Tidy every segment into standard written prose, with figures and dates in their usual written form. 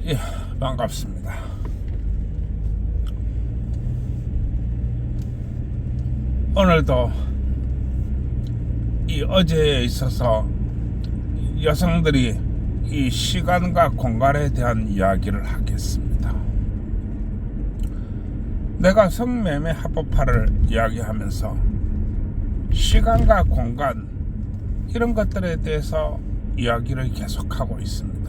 예, 반갑습니다. 오늘도 이 어제에 있어서 여성들이 이 시간과 공간에 대한 이야기를 하겠습니다. 내가 성매매 합법화를 이야기하면서 시간과 공간 이런 것들에 대해서 이야기를 계속하고 있습니다.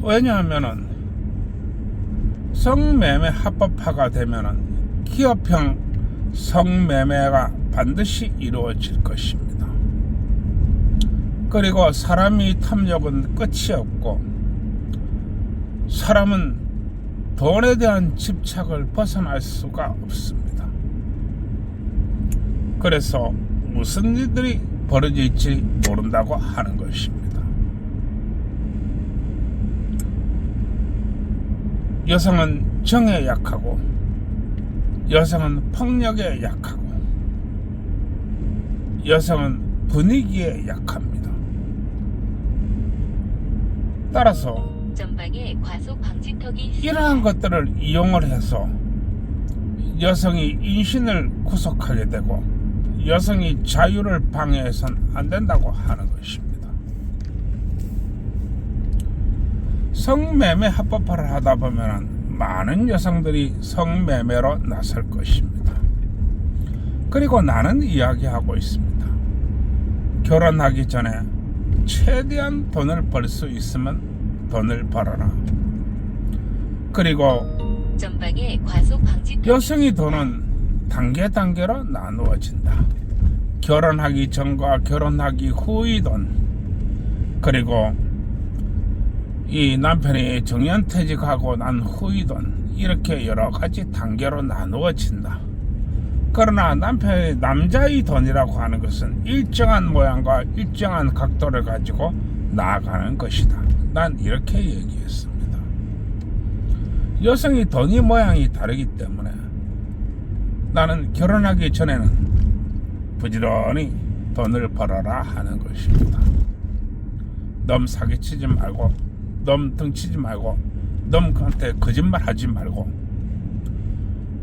왜냐하면은 성매매 합법화가 되면은 기업형 성매매가 반드시 이루어질 것입니다. 그리고 사람이 탐욕은 끝이 없고 사람은 돈에 대한 집착을 벗어날 수가 없습니다. 그래서 무슨 일들이 벌어질지 모른다고 하는 것입니다. 여성은 정에 약하고 여성은 폭력에 약하고 여성은 분위기에 약합니다. 따라서 전방에 과속 방지턱이 있습니다. 이러한 것들을 이용을 해서 여성이 인신을 구속하게 되고 여성이 자유를 방해해서는 안 된다고 하는 것입니다. 성매매 합법화를 하다 보면 많은 여성들이 성매매로 나설 것입니다. 그리고 나는 이야기하고 있습니다. 결혼하기 전에 최대한 돈을 벌 수 있으면 돈을 벌어라. 그리고 전방에 과속 방지턱이 여성의 돈은 단계로 나누어진다. 결혼하기 전과 결혼하기 후의 돈, 그리고 이 남편이 정년퇴직하고 난 후의 돈, 이렇게 여러 가지 단계로 나누어진다. 그러나 남자의 돈이라고 하는 것은 일정한 모양과 일정한 각도를 가지고 나아가는 것이다. 난 이렇게 얘기했습니다. 여성의 돈이 모양이 다르기 때문에 나는 결혼하기 전에는 부지런히 돈을 벌어라 하는 것입니다. 너무 사기치지 말고, 너무 등치지 말고, 너무 그한테 거짓말 하지 말고,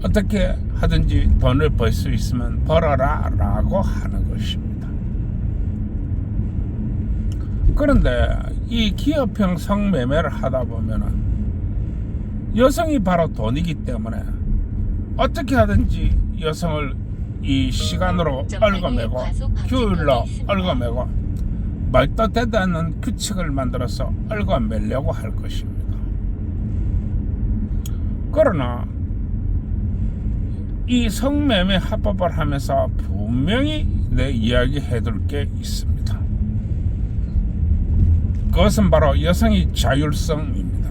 어떻게 하든지 돈을 벌 수 있으면 벌어라 라고 하는 것입니다. 그런데 이 기업형 성매매를 하다 보면은 여성이 바로 돈이기 때문에 어떻게 하든지 여성을 이 시간으로 얽어매고 규율로 얽어매고 말도 되지 않는 규칙을 만들어서 얽어매려고 할 것입니다. 그러나 이 성매매 합법을 하면서 분명히 내 이야기 해둘 게 있습니다. 그것은 바로 여성의 자율성입니다.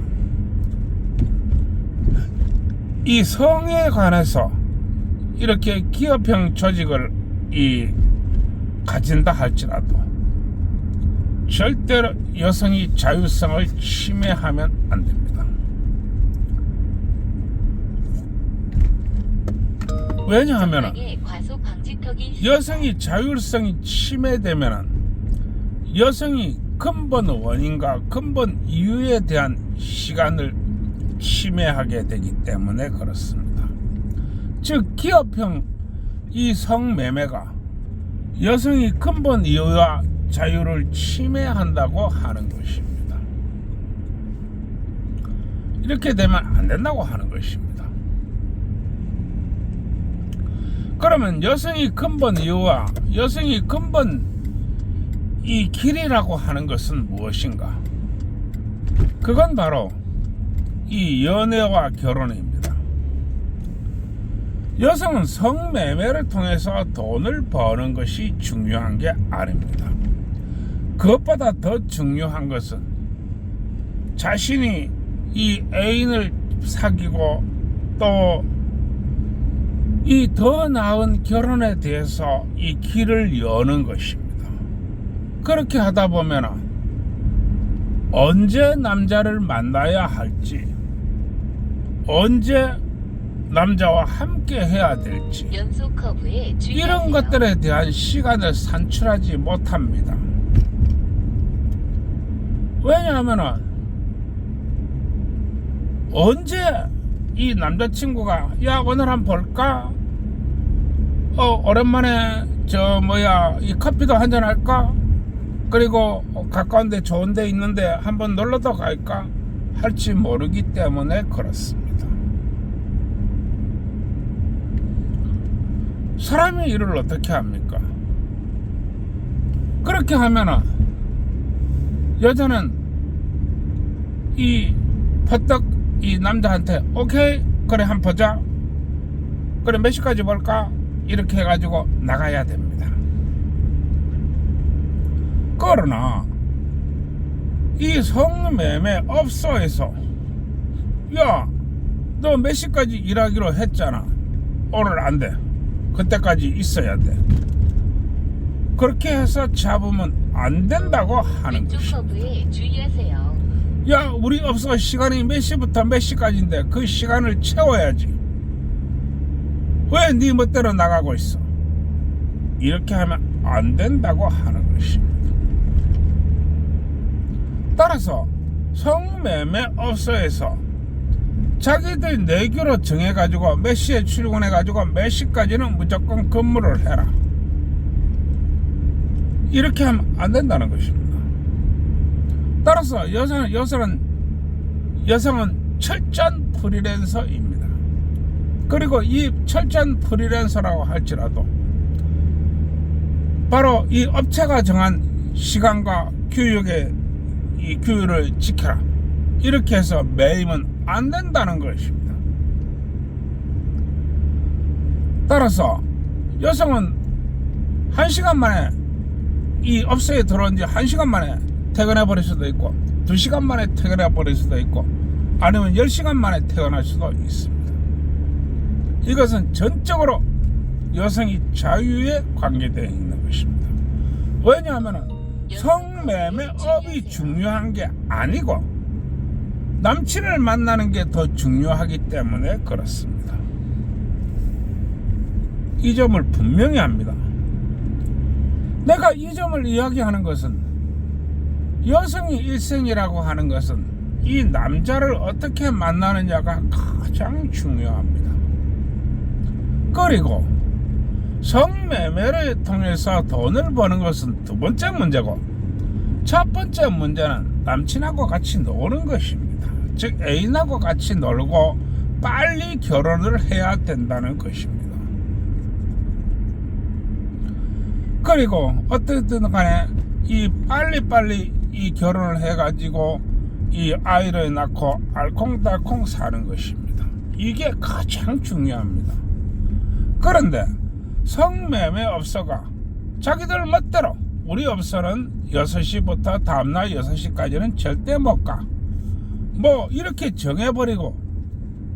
이 성에 관해서 이렇게 기업형 조직을 가진다 할지라도 절대로 여성의 자율성을 침해하면 안 됩니다. 왜냐하면 여성의 자율성이 침해되면 여성이 근본 원인과 근본 이유에 대한 시간을 침해하게 되기 때문에 그렇습니다. 즉 기업형 이 성매매가 여성의 근본 이유와 자유를 침해한다고 하는 것입니다. 이렇게 되면 안 된다고 하는 것입니다. 그러면 여성의 근본 이유와 여성의 근본 이 길이라고 하는 것은 무엇인가? 그건 바로 이 연애와 결혼입니다. 여성은 성매매를 통해서 돈을 버는 것이 중요한 게 아닙니다. 그것보다 더 중요한 것은 자신이 이 애인을 사귀고 또 이 더 나은 결혼에 대해서 이 길을 여는 것입니다. 그렇게 하다 보면 언제 남자를 만나야 할지, 언제 남자와 함께 해야 될지 연속 커브에 이런 주의하세요. 것들에 대한 시간을 산출하지 못합니다. 왜냐하면 언제 이 남자친구가 야 오늘 한번 볼까? 오랜만에 이 커피도 한잔 할까? 그리고 가까운데 좋은데 있는데 한번 놀러도 갈까? 할지 모르기 때문에 그렇습니다. 사람이 일을 어떻게 합니까? 그렇게 하면은 여자는 이 퍼뜩 이 남자한테 오케이 그래 한번 보자 그래 몇 시까지 볼까 이렇게 해가지고 나가야 됩니다. 그러나 이 성매매 업소에서 야 너 몇 시까지 일하기로 했잖아. 오늘 안 돼. 그때까지 있어야 돼. 그렇게 해서 잡으면 안 된다고 하는 왼쪽 것입니다. 커브에 주의하세요. 야 우리 업소 시간이 몇 시부터 몇 시까지인데 그 시간을 채워야지. 왜 네 멋대로 나가고 있어? 이렇게 하면 안 된다고 하는 것입니다. 따라서 성매매 업소에서 자기들 내규로 정해가지고 몇 시에 출근해가지고 몇 시까지는 무조건 근무를 해라. 이렇게 하면 안 된다는 것입니다. 따라서 여성은 철저한 프리랜서입니다. 그리고 이 철저한 프리랜서라고 할지라도 바로 이 업체가 정한 시간과 규율의 이 규율을 지켜라. 이렇게 해서 매이면 안 된다는 것입니다. 따라서 여성은 1시간 만에 이 업소에 들어온 지 1시간 만에 퇴근해 버릴 수도 있고 2시간 만에 퇴근해 버릴 수도 있고 아니면 10시간 만에 퇴근할 수도 있습니다. 이것은 전적으로 여성이 자유에 관계되어 있는 것입니다. 왜냐하면 성매매업이 중요한 게 아니고 남친을 만나는 게 더 중요하기 때문에 그렇습니다. 이 점을 분명히 합니다. 내가 이 점을 이야기하는 것은 여성이 일생이라고 하는 것은 이 남자를 어떻게 만나느냐가 가장 중요합니다. 그리고 성매매를 통해서 돈을 버는 것은 두 번째 문제고 첫 번째 문제는 남친하고 같이 노는 것입니다. 즉 애인하고 같이 놀고 빨리 결혼을 해야 된다는 것입니다. 그리고 어떻든 간에 이 빨리빨리 이 결혼을 해가지고 이 아이를 낳고 알콩달콩 사는 것입니다. 이게 가장 중요합니다. 그런데 성매매 업소가 자기들 멋대로 우리 업소는 6시부터 다음날 6시까지는 절대 못 가. 뭐 이렇게 정해버리고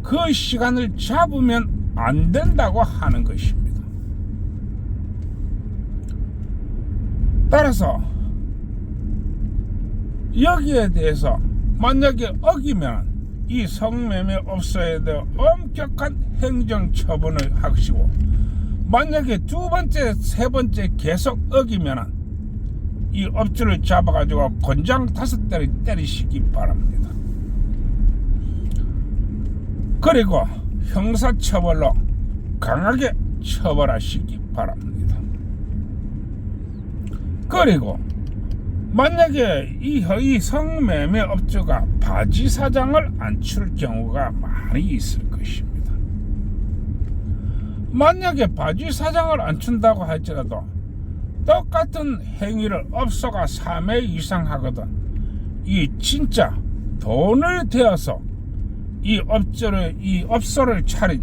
그 시간을 잡으면 안 된다고 하는 것입니다. 따라서 여기에 대해서 만약에 어기면 이 성매매 업소에 대해 엄격한 행정처분을 하시고 만약에 두 번째, 세 번째 계속 어기면 이 업주를 잡아가지고 곤장 5대를 때리시기 바랍니다. 그리고 형사처벌로 강하게 처벌하시기 바랍니다. 그리고 만약에 이 성매매 업주가 바지 사장을 안출 경우가 많이 있을 것입니다. 만약에 바지 사장을 안춘다고 할지라도 똑같은 행위를 업소가 3회 이상 하거든 이 진짜 돈을 대어서 이 업소를 차린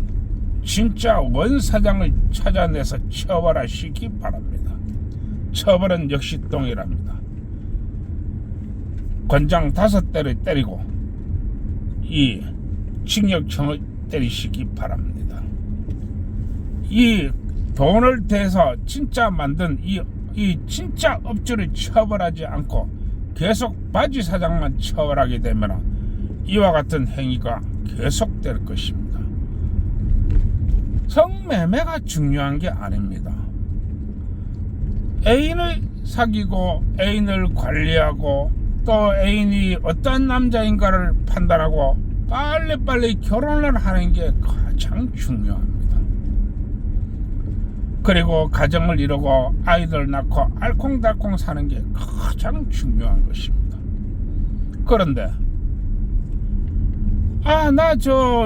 진짜 원사장을 찾아내서 처벌하시기 바랍니다. 처벌은 역시 동일합니다. 권장 5대를 때리고 이 징역형을 때리시기 바랍니다. 이 돈을 대서 진짜 만든 이 진짜 업주를 처벌하지 않고 계속 바지 사장만 처벌하게 되면 이와 같은 행위가 계속될 것입니다. 성매매가 중요한 게 아닙니다. 애인을 사귀고 애인을 관리하고 또 애인이 어떤 남자인가를 판단하고 빨리빨리 결혼을 하는 게 가장 중요합니다. 그리고 가정을 이루고 아이들 낳고 알콩달콩 사는 게 가장 중요한 것입니다. 그런데 나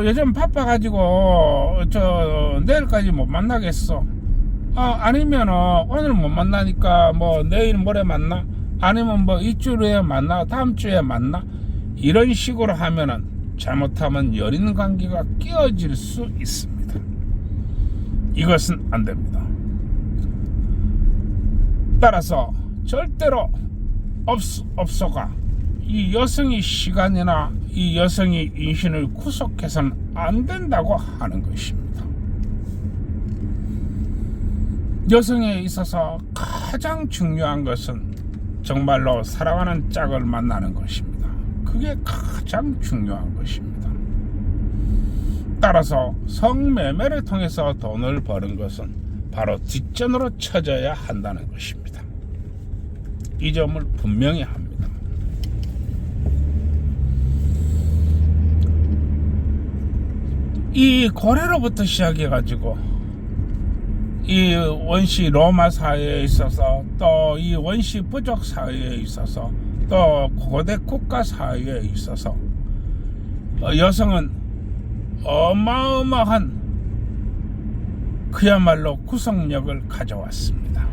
요즘 바빠가지고 내일까지 못 만나겠어. 아니면은 오늘 못 만나니까 뭐 내일 모레 만나, 아니면 뭐 이주일 후에 만나, 다음 주에 만나, 이런 식으로 하면은 잘못하면 연인 관계가 깨어질 수 있습니다. 이것은 안 됩니다. 따라서 절대로 업소가 이 여성의 시간이나 이 여성의 인신을 구속해서는 안 된다고 하는 것입니다. 여성에 있어서 가장 중요한 것은 정말로 사랑하는 짝을 만나는 것입니다. 그게 가장 중요한 것입니다. 따라서 성매매를 통해서 돈을 버는 것은 바로 뒷전으로 쳐져야 한다는 것입니다. 이 점을 분명히 합니다. 이 고래로부터 시작해가지고 이 원시 로마 사회에 있어서, 또 이 원시 부족 사회에 있어서, 또 고대 국가 사회에 있어서 여성은 어마어마한 그야말로 구성력을 가져왔습니다.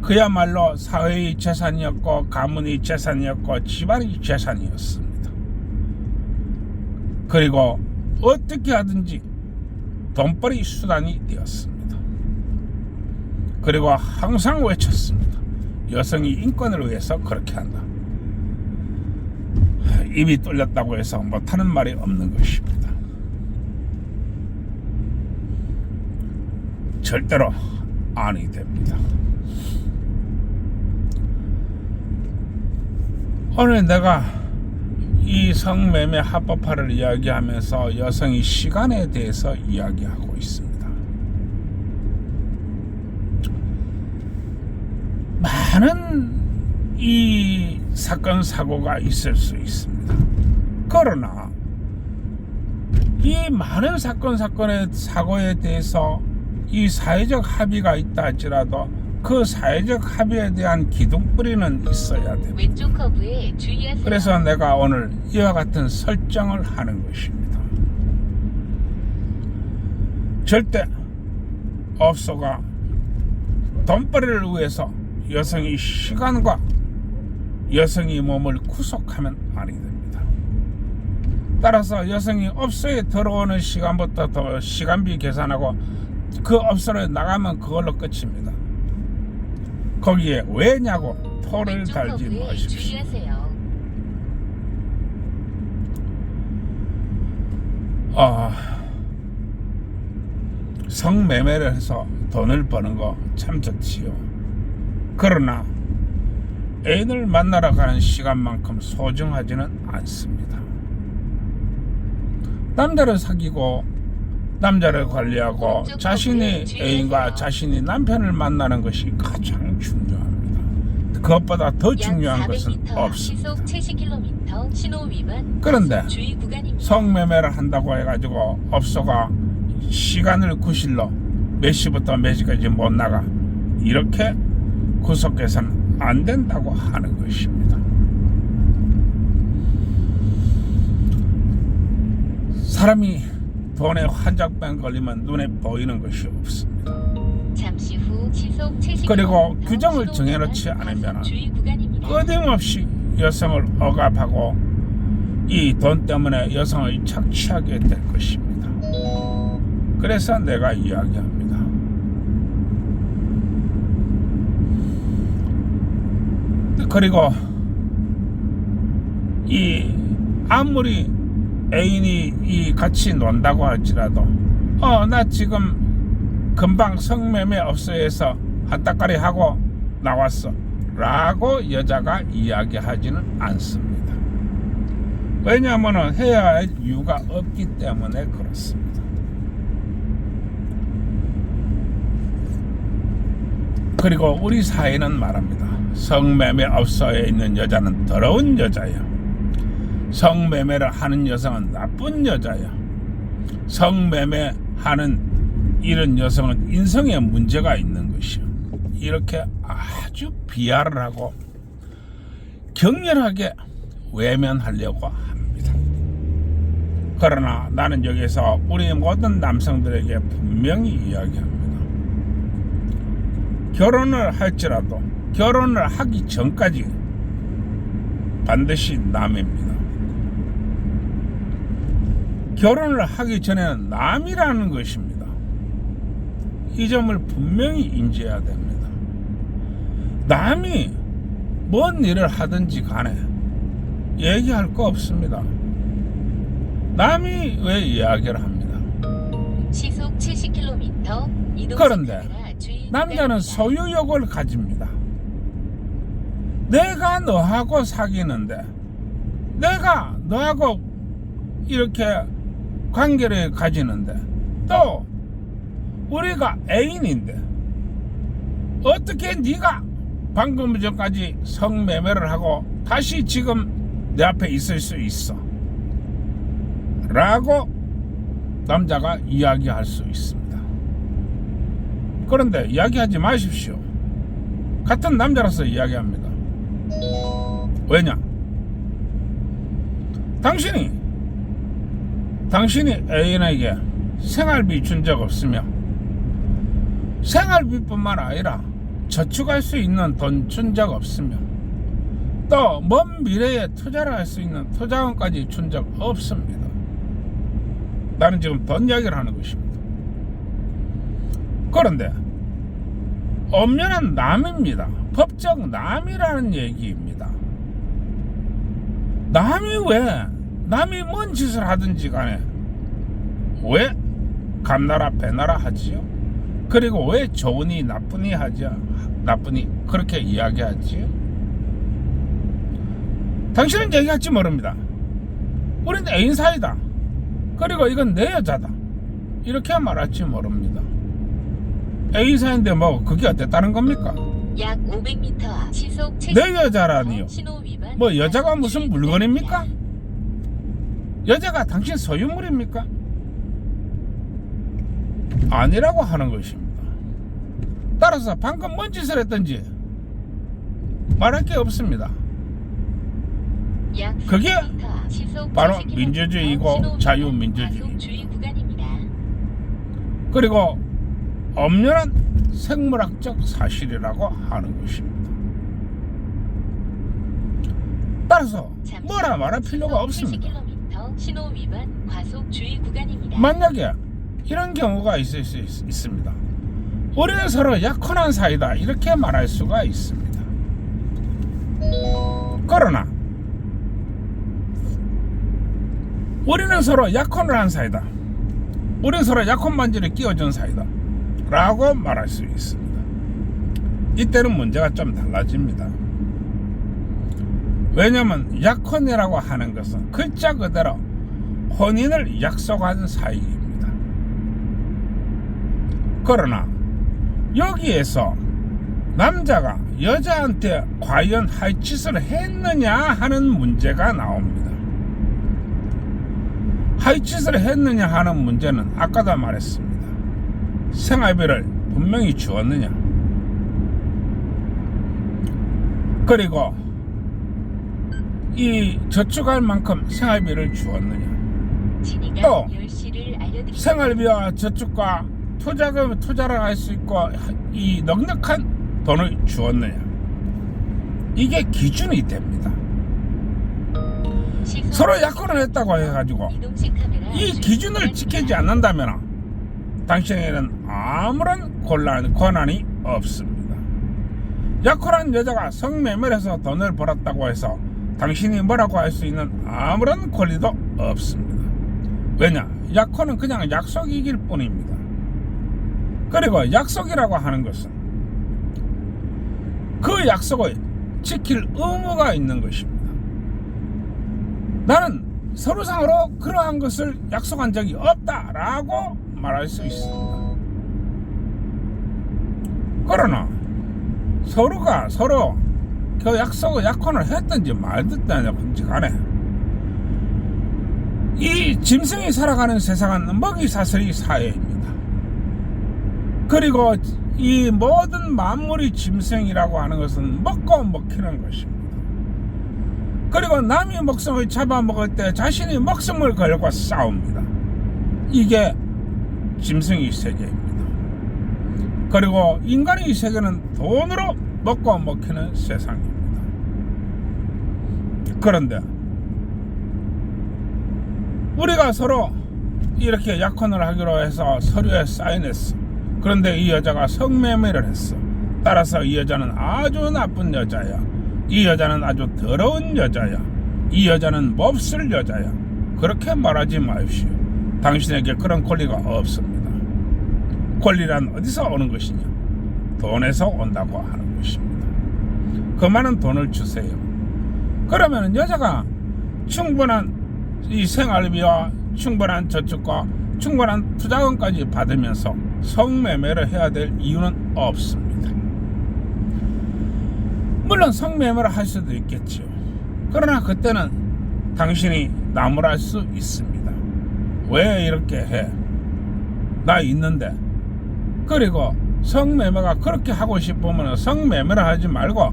그야말로 사회의 재산이었고, 가문의 재산이었고, 집안의 재산이었습니다. 그리고 어떻게 하든지 돈벌이 수단이 되었습니다. 그리고 항상 외쳤습니다. 여성이 인권을 위해서 그렇게 한다. 입이 뚫렸다고 해서 못하는 말이 없는 것입니다. 절대로 아니 됩니다. 오늘 내가 이 성매매 합법화를 이야기하면서 여성의 시간에 대해서 이야기하고 있습니다. 많은 이 사건 사고가 있을 수 있습니다. 그러나 이 많은 사고에 대해서 이 사회적 합의가 있다 할지라도 그 사회적 합의에 대한 기둥뿌리는 있어야 됩니다. 왼쪽 커브에 주의하세요. 그래서 내가 오늘 이와 같은 설정을 하는 것입니다. 절대 업소가 돈벌이를 위해서 여성의 시간과 여성의 몸을 구속하면 아니 됩니다. 따라서 여성이 업소에 들어오는 시간부터 더 시간비 계산하고 그 업소로 나가면 그걸로 끝입니다. 거기에 왜냐고 토를 달지 마십시오. 주의하세요. 성매매를 해서 돈을 버는 거 참 좋지요. 그러나 애인을 만나러 가는 시간만큼 소중하지는 않습니다. 남자를 사귀고 남자를 관리하고 자신의 애인과 자신의 남편을 만나는 것이 가장 중요합니다. 그것보다 더 중요한 것은 없습니다. 시속 70km 신호 위반 그런데 주의 구간입니다. 성매매를 한다고 해가지고 업소가 시간을 구실러 몇 시부터 몇 시까지 못 나가, 이렇게 구속해서는 안 된다고 하는 것입니다. 사람이 돈에 환장병 걸리면 눈에 보이는 것이 없습니다. 잠시 후 시속 70km 그리고 규정을 정해놓지 않으면 끊임없이 여성을 억압하고 이 돈 때문에 여성을 착취하게 될 것입니다. 그래서 내가 이야기합니다. 그리고 이 아무리 애인이 이 같이 논다고 할지라도 나 지금 금방 성매매 업소에서 한따까리 하고 나왔어 라고 여자가 이야기하지는 않습니다. 왜냐하면 해야 할 이유가 없기 때문에 그렇습니다. 그리고 우리 사회는 말합니다. 성매매 업소에 있는 여자는 더러운 여자야. 성매매를 하는 여성은 나쁜 여자야. 성매매하는 이런 여성은 인성에 문제가 있는 것이야. 이렇게 아주 비하를 하고 격렬하게 외면하려고 합니다. 그러나 나는 여기서 우리 모든 남성들에게 분명히 이야기합니다. 결혼을 할지라도 결혼을 하기 전까지 반드시 남입니다. 결혼을 하기 전에는 남이라는 것입니다. 이 점을 분명히 인지해야 됩니다. 남이 뭔 일을 하든지 간에 얘기할 거 없습니다. 남이 왜 이야기를 합니다. 시속 70km 이동 그런데 속도가 주의 남자는 구간입니다. 소유욕을 가집니다. 내가 너하고 사귀는데, 내가 너하고 이렇게 관계를 가지는데, 또 우리가 애인인데 어떻게 네가 방금 전까지 성매매를 하고 다시 지금 내 앞에 있을 수 있어? 라고 남자가 이야기할 수 있습니다. 그런데 이야기하지 마십시오. 같은 남자로서 이야기합니다. 왜냐? 당신이 애인에게 생활비 준 적 없으며 생활비뿐만 아니라 저축할 수 있는 돈 준 적 없으며 또 먼 미래에 투자를 할 수 있는 투자금까지 준 적 없습니다. 나는 지금 돈 이야기를 하는 것입니다. 그런데 엄연한 남입니다. 법적 남이라는 얘기입니다. 남이 뭔 짓을 하든지 간에 왜 감나라 배나라 하지요? 그리고 왜 좋으니 나쁘니 하죠? 나쁘니 그렇게 이야기하지요? 당신은 얘기할지 모릅니다. 우린 애인 사이다. 그리고 이건 내 여자다. 이렇게 말할지 모릅니다. 애인 사이인데 뭐 그게 어땠다는 겁니까? 약 500m 앞 시속 70km 내 여자라니요. 신호 위반 뭐 여자가 무슨 주의 물건입니까? 구간입니다. 여자가 당신 소유물입니까? 아니라고 하는 것입니다. 따라서 방금 뭔 짓을 했든지 말할 게 없습니다. 약 그게 30m 앞 시속 바로 70km 민주주의고 신호 위반 자유민주주의입니다. 과속 주의 구간입니다. 그리고 엄연한 생물학적 사실이라고 하는 것입니다. 따라서 잠시 뭐라 말할 필요가 시속 없습니다. 70km 신호 위반 과속 주의 구간입니다. 만약에 이런 경우가 있을 수 있습니다. 우리는 서로 약혼한 사이다 이렇게 말할 수가 있습니다. 그러나 우리는 서로 약혼을 한 사이다. 우리는 서로 약혼 반지를 끼워준 사이다 라고 말할 수 있습니다. 이때는 문제가 좀 달라집니다. 왜냐하면 약혼이라고 하는 것은 글자 그대로 혼인을 약속한 사이입니다. 그러나 여기에서 남자가 여자한테 과연 할 짓을 했느냐 하는 문제가 나옵니다. 할 짓을 했느냐 하는 문제는 아까도 말했습니다. 생활비를 분명히 주었느냐, 그리고 이 저축할 만큼 생활비를 주었느냐, 진이가 또 10시를 알려드립니다. 생활비와 저축과 투자를 할 수 있고 이 넉넉한 돈을 주었느냐, 이게 기준이 됩니다. 시속 서로 약혼을 했다고 해가지고 이동식 카메라 이 주의 기준을 구간입니다. 지키지 않는다면 당신에게는 아무런 권한이 없습니다. 약혼한 여자가 성매매를 해서 돈을 벌었다고 해서 당신이 뭐라고 할 수 있는 아무런 권리도 없습니다. 왜냐? 약혼은 그냥 약속이길 뿐입니다. 그리고 약속이라고 하는 것은 그 약속을 지킬 의무가 있는 것입니다. 나는 서로상으로 그러한 것을 약속한 적이 없다라고 말할 수 있습니다. 그러나 서로가 서로 그 약속을 약혼을 했든지 말든지 간에 이 짐승이 살아가는 세상은 먹이사슬이 사회입니다. 그리고 이 모든 만물이 짐승이라고 하는 것은 먹고 먹히는 것입니다. 그리고 남이 목숨을 잡아먹을 때 자신이 목숨을 걸고 싸웁니다. 이게 짐승의 세계입니다. 그리고 인간의 세계는 돈으로 먹고 먹히는 세상입니다. 그런데 우리가 서로 이렇게 약혼을 하기로 해서 서류에 사인했어. 그런데 이 여자가 성매매를 했어. 따라서 이 여자는 아주 나쁜 여자야. 이 여자는 아주 더러운 여자야. 이 여자는 몹쓸 여자야. 그렇게 말하지 마십시오. 당신에게 그런 권리가 없습니다. 권리란 어디서 오는 것이냐? 돈에서 온다고 하는 것입니다. 그 많은 돈을 주세요. 그러면 여자가 충분한 이 생활비와 충분한 저축과 충분한 투자금까지 받으면서 성매매를 해야 될 이유는 없습니다. 물론 성매매를 할 수도 있겠죠. 그러나 그때는 당신이 나무랄 수 있습니다. 왜 이렇게 해? 나 있는데. 그리고 성매매가 그렇게 하고 싶으면 성매매를 하지 말고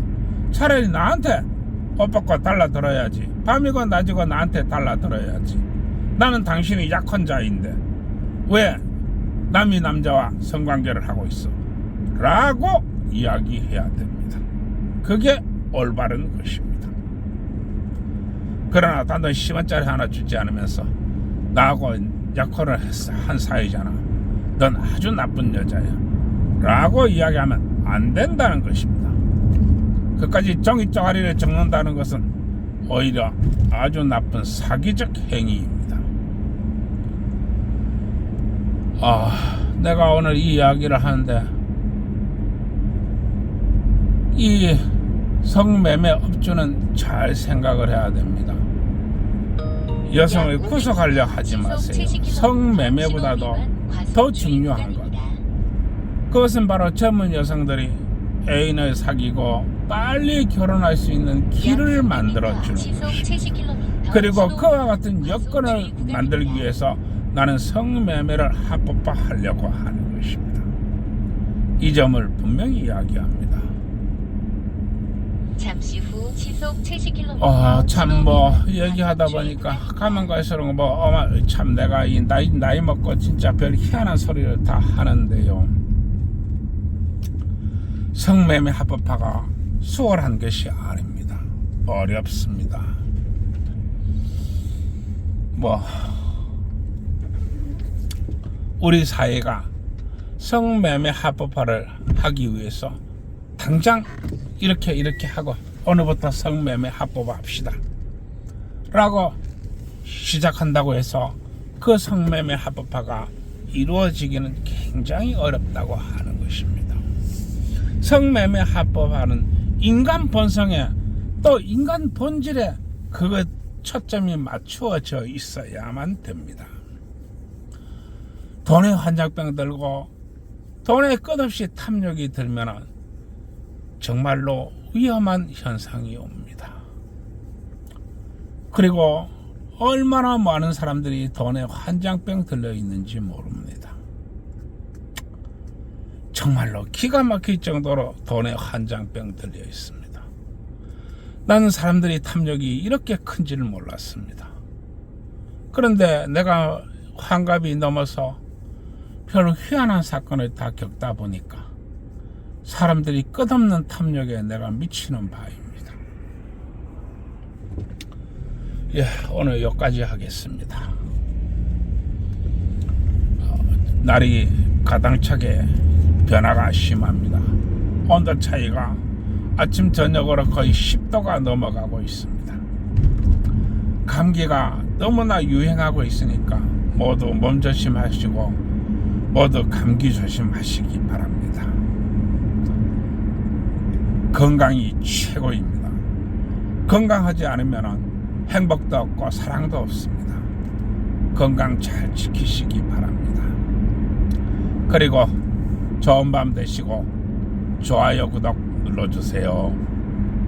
차라리 나한테 옷 벗고 달라들어야지. 밤이고 낮이고 나한테 달라들어야지. 나는 당신이 약혼자인데 왜 남이 남자와 성관계를 하고 있어? 라고 이야기해야 됩니다. 그게 올바른 것입니다. 그러나 단돈 10원짜리 하나 주지 않으면서 나하고 약혼을 한 사이잖아. 넌 아주 나쁜 여자야. 라고 이야기하면 안 된다는 것입니다. 그까지 종이 쪼가리를 적는다는 것은 오히려 아주 나쁜 사기적 행위입니다. 내가 오늘 이 이야기를 하는데 이 성매매 업주는 잘 생각을 해야 됩니다. 여성을 구속하려 하지 마세요. 성매매보다도 더 중요한 것, 그것은 바로 젊은 여성들이 애인을 사귀고 빨리 결혼할 수 있는 길을 만들어주는 것입니다. 그리고 그와 같은 여건을 만들기 위해서 나는 성매매를 합법화하려고 하는 것입니다. 이 점을 분명히 이야기합니다. 잠시 후 시속 70km. 참 얘기하다 보니까 가면 갈수록 참 내가 이 나이 먹고 진짜 별 희한한 소리를 다 하는데요. 성매매 합법화가 수월한 것이 아닙니다. 어렵습니다. 우리 사회가 성매매 합법화를 하기 위해서 당장 이렇게 하고 오늘부터 성매매 합법화합시다 라고 시작한다고 해서 그 성매매 합법화가 이루어지기는 굉장히 어렵다고 하는 것입니다. 성매매 합법화는 인간 본성에 또 인간 본질에 그거 초점이 맞추어져 있어야만 됩니다. 돈에 환장병 들고 돈에 끝없이 탐욕이 들면 정말로 위험한 현상이 옵니다. 그리고 얼마나 많은 사람들이 돈에 환장병 들려 있는지 모릅니다. 정말로 기가 막힐 정도로 돈에 환장병 들려 있습니다. 나는 사람들이 탐욕이 이렇게 큰지를 몰랐습니다. 그런데 내가 환갑이 넘어서 별로 희한한 사건을 다 겪다 보니까 사람들이 끝없는 탐욕에 내가 미치는 바입니다. 오늘 여기까지 하겠습니다. 날이 가당차게 변화가 심합니다. 온도 차이가 아침 저녁으로 거의 10도가 넘어가고 있습니다. 감기가 너무나 유행하고 있으니까 모두 몸 조심하시고 모두 감기 조심하시기 바랍니다. 건강이 최고입니다. 건강하지 않으면 행복도 없고 사랑도 없습니다. 건강 잘 지키시기 바랍니다. 그리고 좋은 밤 되시고 좋아요 구독 눌러주세요.